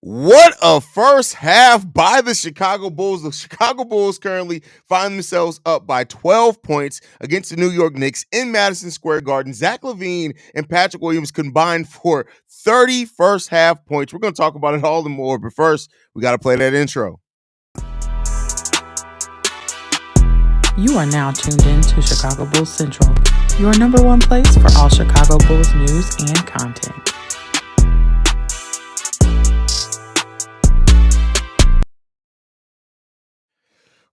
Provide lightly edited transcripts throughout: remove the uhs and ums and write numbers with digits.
What a first half by the Chicago Bulls. The Chicago Bulls currently find themselves up by 12 points against the New York Knicks in Madison Square Garden. Zach LaVine and Patrick Williams combined for 30 first half points. We're going to talk about it all and more, but first, we got to play that intro. You are now tuned in to Chicago Bulls Central, your number one place for all Chicago Bulls news and content.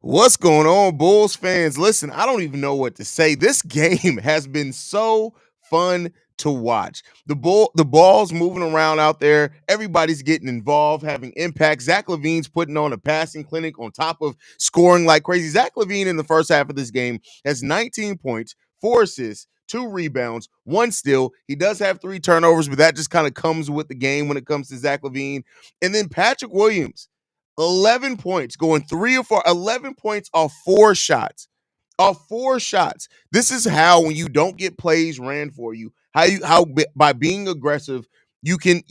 What's going on, Bulls fans? Listen, I don't even know what to say. This game has been so fun to watch. The ball's moving around out there. Everybody's getting involved, having impact. Zach LaVine's putting on a passing clinic on top of scoring like crazy. Zach LaVine in the first half of this game has 19 points, 4 assists, 2 rebounds, 1 steal. He does have 3 turnovers, but that just kind of comes with the game when it comes to Zach LaVine. And then Patrick Williams, 11 points, going 3 or 4, 11 points off 4 shots. Off 4 shots. This is how, when you don't get plays ran for you, how by being aggressive, you can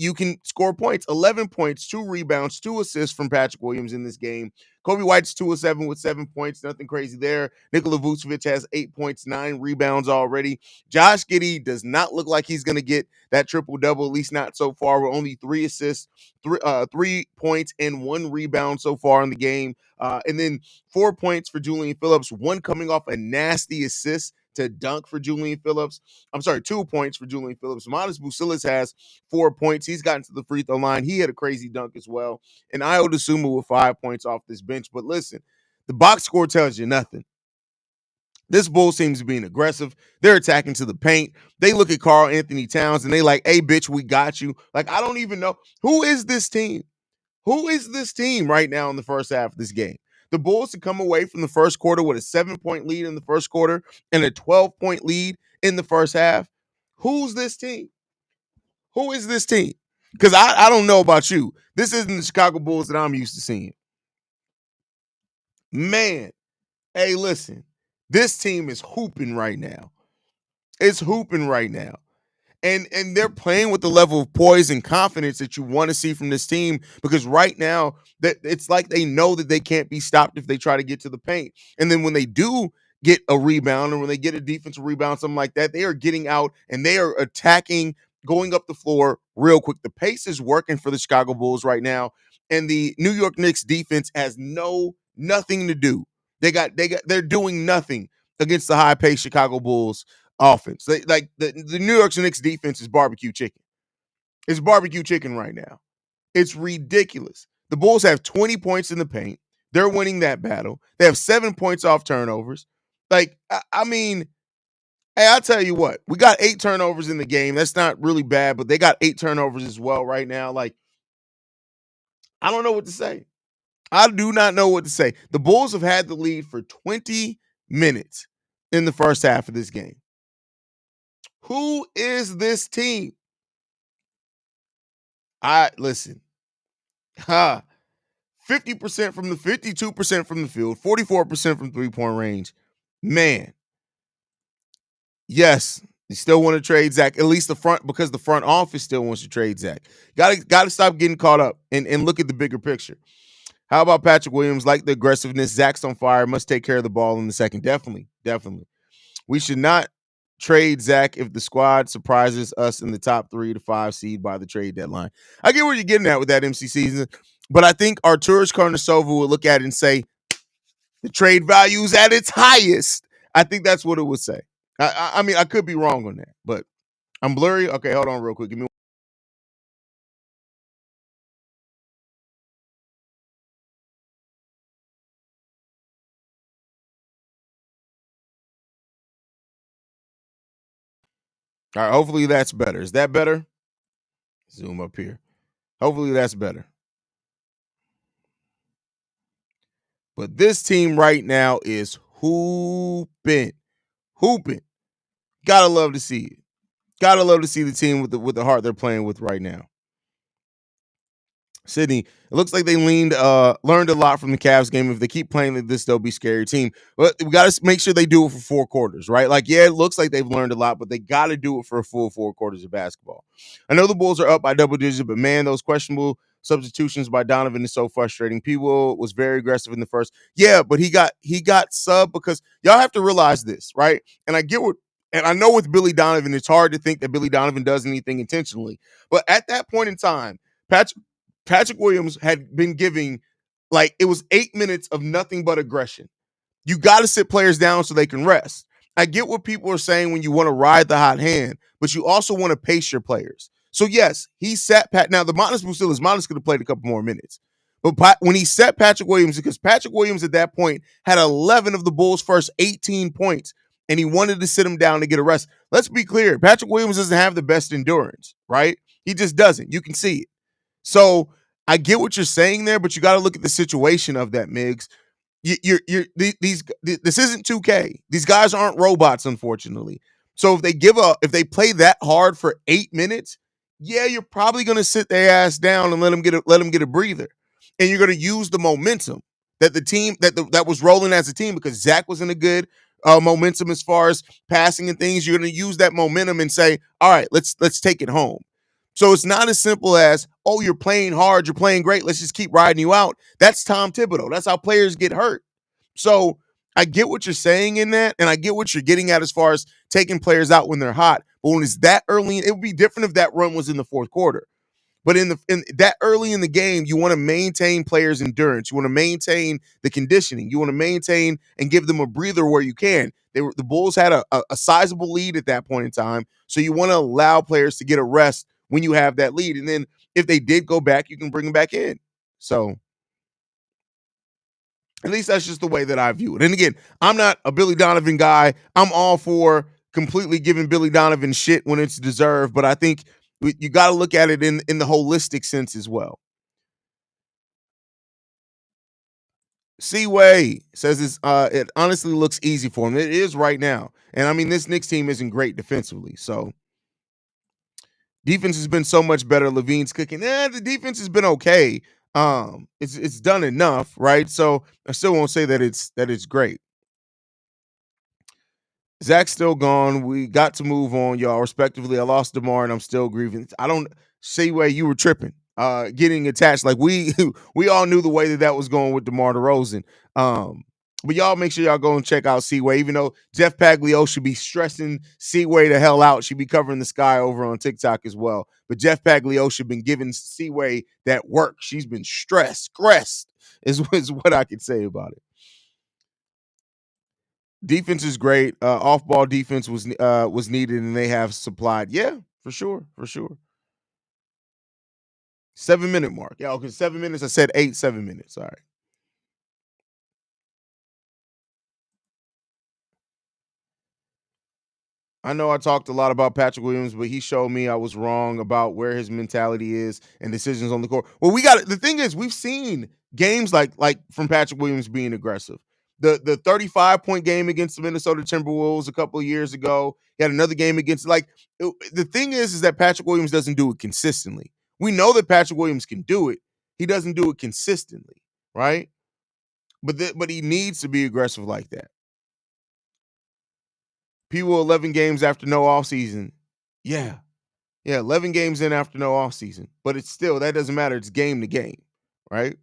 score points. 11 points, 2 rebounds, 2 assists from Patrick Williams in this game. Kobe White's 2 of 7 with 7 points. Nothing crazy there. Nikola Vucevic has 8 points, 9 rebounds already. Josh Giddey does not look like he's going to get that triple-double, at least not so far. With only 3 assists, 3 points, and 1 rebound so far in the game. And then 4 points for Julian Phillips, 1 coming off a nasty assist to dunk for Julian Phillips. I'm sorry, 2 points for Julian Phillips. Matas Busilis has 4 points. He's gotten to the free throw line. He had a crazy dunk as well. And Ayo Dosunmu with 5 points off this bench. But listen, the box score tells you nothing. This Bulls team is being aggressive. They're attacking to the paint. They look at Karl Anthony Towns and they like, hey, bitch, we got you. Like, I don't even know. Who is this team? Who is this team right now in the first half of this game? The Bulls to come away from the first quarter with a 7-point lead in the first quarter and a 12-point lead in the first half. Who's this team? Who is this team? Because I don't know about you. This isn't the Chicago Bulls that I'm used to seeing. Man, hey, listen. This team is hooping right now. It's hooping right now. And they're playing with the level of poise and confidence that you want to see from this team, because right now that it's like they know that they can't be stopped if they try to get to the paint. And then when they do get a rebound, or when they get a defensive rebound, something like that, they are getting out and they are attacking, going up the floor real quick. The pace is working for the Chicago Bulls right now, and the New York Knicks defense has nothing to do. They're doing nothing against the high-paced Chicago Bulls offense. The New York Knicks defense is barbecue chicken. It's barbecue chicken right now. It's ridiculous. The Bulls have 20 points in the paint. They're winning that battle. They have 7 points off turnovers. Like, I mean, hey, I'll tell you what. We got 8 turnovers in the game. That's not really bad, but they got 8 turnovers as well right now. Like, I don't know what to say. I do not know what to say. The Bulls have had the lead for 20 minutes in the first half of this game. Who is this team? Listen. 50% from the 52% from the field, 44% from 3-point range. Man. Yes, you still want to trade Zach, at least the front, because the front office still wants to trade Zach. Got to stop getting caught up and look at the bigger picture. How about Patrick Williams? Like the aggressiveness, Zach's on fire, must take care of the ball in the second. Definitely. We should not trade Zach if the squad surprises us in the top 3 to 5 seed by the trade deadline. I get where you're getting at with that MC season, but I think Arturas Karnisovas will look at it and say the trade value is at its highest. I think that's what it would say. I mean, I could be wrong on that, but I'm blurry. Okay, hold on real quick. Give me. All right, hopefully that's better. Is that better? Zoom up here. Hopefully that's better. But this team right now is hooping. Gotta love to see it. Gotta love to see the team with the heart they're playing with right now. Sydney, it looks like they learned a lot from the Cavs game. If they keep playing like this, they'll be scary team. But we got to make sure they do it for 4 quarters, right? Like, yeah, it looks like they've learned a lot, but they got to do it for a full 4 quarters of basketball. I know the Bulls are up by double digits, but man, those questionable substitutions by Donovan is so frustrating. People was very aggressive in the first. Yeah, but he got sub because y'all have to realize this, right? And I get what and I know with Billy Donovan, it's hard to think that Billy Donovan does anything intentionally. But at that point in time, Patrick Williams had been giving like it was 8 minutes of nothing but aggression. You got to sit players down so they can rest. I get what people are saying when you want to ride the hot hand, but you also want to pace your players. So yes, he sat Pat. Now the Montes Bucilis, Montes could have played a couple more minutes, but when he set Patrick Williams, because Patrick Williams at that point had 11 of the Bulls' first 18 points, and he wanted to sit him down to get a rest. Let's be clear: Patrick Williams doesn't have the best endurance, right? He just doesn't. You can see it. So I get what you're saying there, but you got to look at the situation of that, Migs. This isn't 2K. These guys aren't robots, unfortunately. So if they play that hard for 8 minutes, yeah, you're probably gonna sit their ass down and let them get a breather, and you're gonna use the momentum that the team that was rolling as a team because Zach was in a good momentum as far as passing and things. You're gonna use that momentum and say, all right, let's take it home. So it's not as simple as, oh, you're playing hard, you're playing great, let's just keep riding you out. That's Tom Thibodeau. That's how players get hurt. So I get what you're saying in that, and I get what you're getting at as far as taking players out when they're hot. But when it's that early, it would be different if that run was in the fourth quarter. But in that early in the game, you want to maintain players' endurance. You want to maintain the conditioning. You want to maintain and give them a breather where you can. The Bulls had a sizable lead at that point in time, so you want to allow players to get a rest when you have that lead. And then if they did go back, you can bring them back in. So at least that's just the way that I view it. And again, I'm not a Billy Donovan guy. I'm all for completely giving Billy Donovan shit when it's deserved, but I think you got to look at it in the holistic sense as well. Seaway says it honestly looks easy for him. It is right now. And I mean, this Knicks team isn't great defensively. So defense has been so much better. Levine's cooking. The defense has been okay. It's done enough, right? So I still won't say that it's great. Zach's still gone. We got to move on, y'all. Respectively, I lost DeMar and I'm still grieving. I don't say where you were tripping, getting attached. Like we we all knew the way that was going with DeMar DeRozan. But y'all make sure y'all go and check out Seaway. Even though Jeff Paglio should be stressing Seaway the hell out, she'd be covering the sky over on TikTok as well. But Jeff Paglio should have been giving Seaway that work. She's been stressed is what I could say about it. Defense is great. Off-ball defense was needed, and they have supplied. Yeah, for sure, for sure. 7 minute mark. Yeah, okay, 7 minutes. I said 8, 7 minutes. All right. I know I talked a lot about Patrick Williams, but he showed me I was wrong about where his mentality is and decisions on the court. Well, the thing is, we've seen games like from Patrick Williams being aggressive. The 35-point game against the Minnesota Timberwolves a couple of years ago. He had another game against the thing is that Patrick Williams doesn't do it consistently. We know that Patrick Williams can do it. He doesn't do it consistently, right? But he needs to be aggressive like that. People 11 games after no offseason. Yeah. Yeah, 11 games in after no offseason. But it's still, that doesn't matter. It's game to game, right?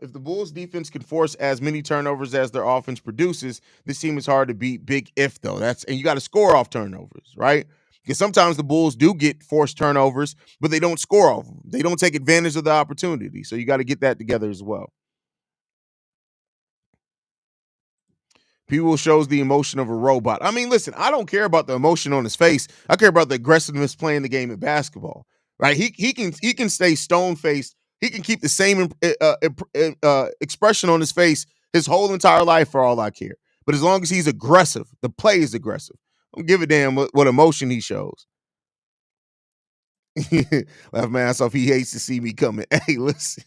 If the Bulls defense can force as many turnovers as their offense produces, this team is hard to beat. Big if though. And you got to score off turnovers, right? Because sometimes the Bulls do get forced turnovers, but they don't score off them. They don't take advantage of the opportunity. So you got to get that together as well. People shows the emotion of a robot. I mean, listen, I don't care about the emotion on his face. I care about the aggressiveness playing the game of basketball. Right? He can stay stone faced. He can keep the same expression on his face his whole entire life for all I care. But as long as he's aggressive, the play is aggressive. I don't give a damn what emotion he shows. Laugh my ass off. He hates to see me coming. Hey, listen.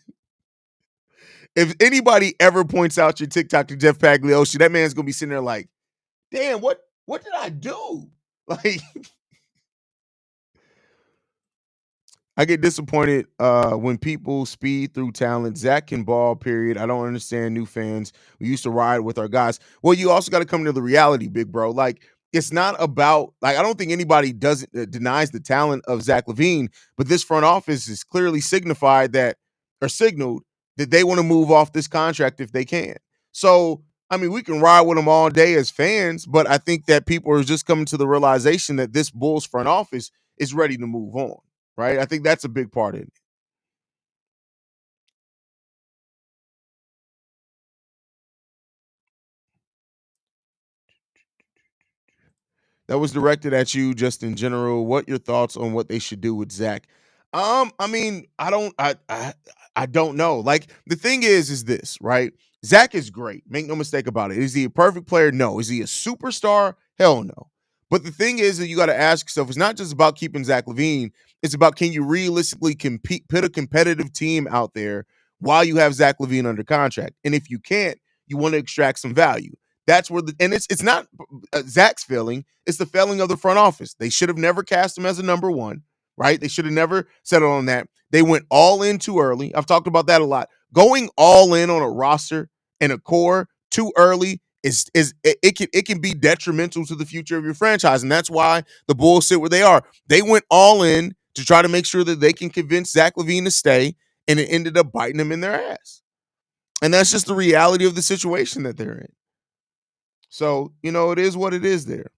If anybody ever points out your TikTok to Jeff Pagliocci, that man's gonna be sitting there like, damn, what did I do? Like, I get disappointed when people speed through talent. Zach can ball, period. I don't understand new fans. We used to ride with our guys. Well, you also got to come to the reality, big bro. Like, it's not about like I don't think anybody doesn't denies the talent of Zach LaVine, but this front office is clearly signified that or signaled that they want to move off this contract if they can. So I mean, we can ride with them all day as fans, but I think that people are just coming to the realization that this Bulls front office is ready to move on, right? I think that's a big part of it. That was directed at you just in general. What your thoughts on what they should do with Zach? I mean, I don't know. Like the thing is this, right? Zach is great. Make no mistake about it. Is he a perfect player? No. Is he a superstar? Hell no. But the thing is that you got to ask yourself, it's not just about keeping Zach LaVine. It's about can you realistically compete, put a competitive team out there while you have Zach LaVine under contract? And if you can't, you want to extract some value. That's where and it's not Zach's failing. It's the failing of the front office. They should have never cast him as a number one, right? They should have never settled on that. They went all in too early. I've talked about that a lot. Going all in on a roster and a core too early is it can be detrimental to the future of your franchise, and that's why the Bulls sit where they are. They went all in to try to make sure that they can convince Zach LaVine to stay, and it ended up biting them in their ass. And that's just the reality of the situation that they're in. So, it is what it is there.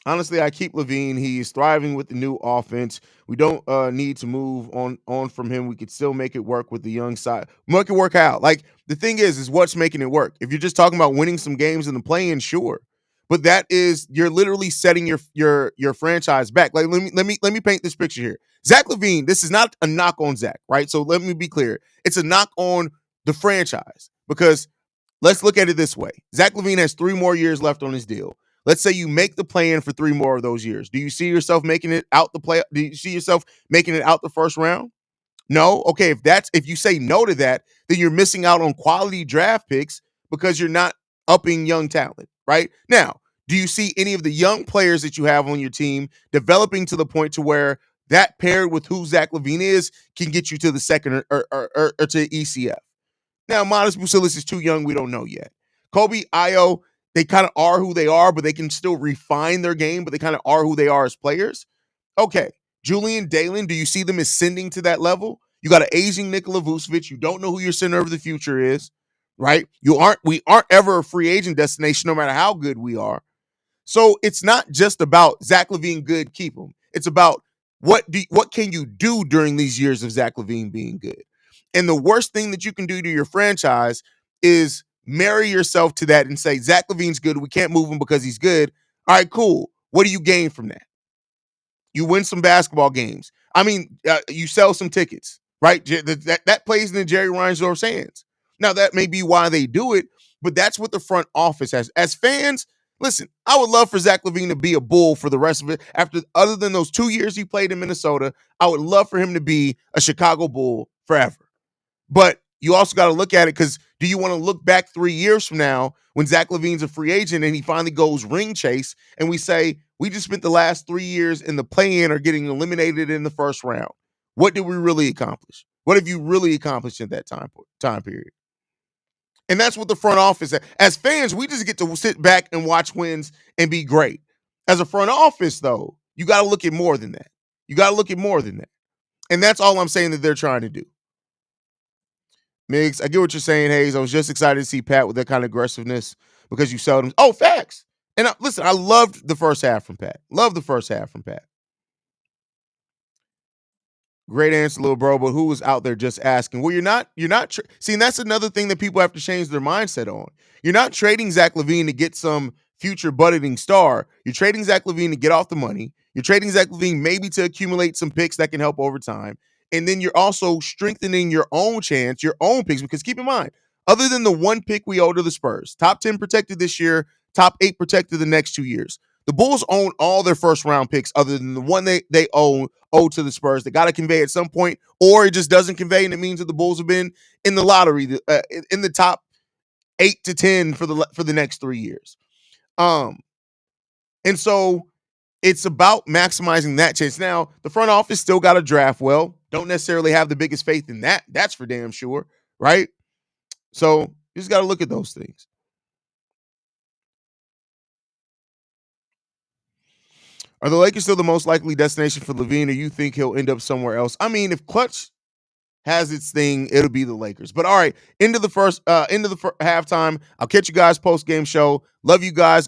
Honestly, I keep Levine. He's thriving with the new offense. We don't need to move on from him. We could still make it work with the young side. Make it work out. Like the thing is what's making it work. If you're just talking about winning some games in the play-in, sure, but that is you're literally setting your franchise back. Like let me paint this picture here. Zach LaVine. This is not a knock on Zach, right? So let me be clear. It's a knock on the franchise because let's look at it this way. Zach LaVine has 3 more years left on his deal. Let's say you make the play in for 3 more of those years. Do you see yourself making it out the play? Do you see yourself making it out the first round? No. Okay. If you say no to that, then you're missing out on quality draft picks because you're not upping young talent. Right now, do you see any of the young players that you have on your team developing to the point to where that paired with who Zach LaVine is can get you to the second or to ECF? Now, Modest Bucilis is too young. We don't know yet. Kobe, Io, they kind of are who they are, but they can still refine their game, but they kind of are who they are as players. Okay. Julian Dalen, do you see them ascending to that level? You got an aging Nikola Vucevic. You don't know who your center of the future is, right? We aren't ever a free agent destination, no matter how good we are. So it's not just about Zach LaVine good, keep him. It's about what can you do during these years of Zach LaVine being good? And the worst thing that you can do to your franchise is marry yourself to that and say, Zach LaVine's good. We can't move him because he's good. All right, cool. What do you gain from that? You win some basketball games. I mean, you sell some tickets, right? That plays in the Jerry Reinsdorf's hands. Now, that may be why they do it, but that's what the front office has. As fans, listen, I would love for Zach LaVine to be a Bull for the rest of it. Other than those 2 years he played in Minnesota, I would love for him to be a Chicago Bull forever. But you also got to look at it because do you want to look back 3 years from now when Zach LaVine's a free agent and he finally goes ring chase and we say, we just spent the last 3 years in the play-in or getting eliminated in the first round. What did we really accomplish? What have you really accomplished in that time period? And that's what the front office, as fans, we just get to sit back and watch wins and be great. As a front office, though, you got to look at more than that. You got to look at more than that. And that's all I'm saying that they're trying to do. Migs, I get what you're saying, Haize. I was just excited to see Pat with that kind of aggressiveness because you seldom. Oh, facts. And listen, I loved the first half from Pat. Love the first half from Pat. Great answer, little bro. But who was out there just asking? Well, see, and that's another thing that people have to change their mindset on. You're not trading Zach LaVine to get some future budding star. You're trading Zach LaVine to get off the money. You're trading Zach LaVine maybe to accumulate some picks that can help over time. And then you're also strengthening your own chance, your own picks. Because keep in mind, other than the one pick we owe to the Spurs, top 10 protected this year, top 8 protected the next 2 years. The Bulls own all their first round picks other than the one they owe to the Spurs. They got to convey at some point, or it just doesn't convey, and it means that the Bulls have been in the lottery, in the top 8 to 10 for the next 3 years. And so it's about maximizing that chance. Now, the front office still got to draft well. Don't necessarily have the biggest faith in that. That's for damn sure, right? So You just got to look at those things. Are the Lakers still the most likely destination for Levine, or you think he'll end up somewhere else? I mean, if Clutch has its thing, it'll be the Lakers. But all right, into the halftime. I'll catch you guys post game show. Love you guys.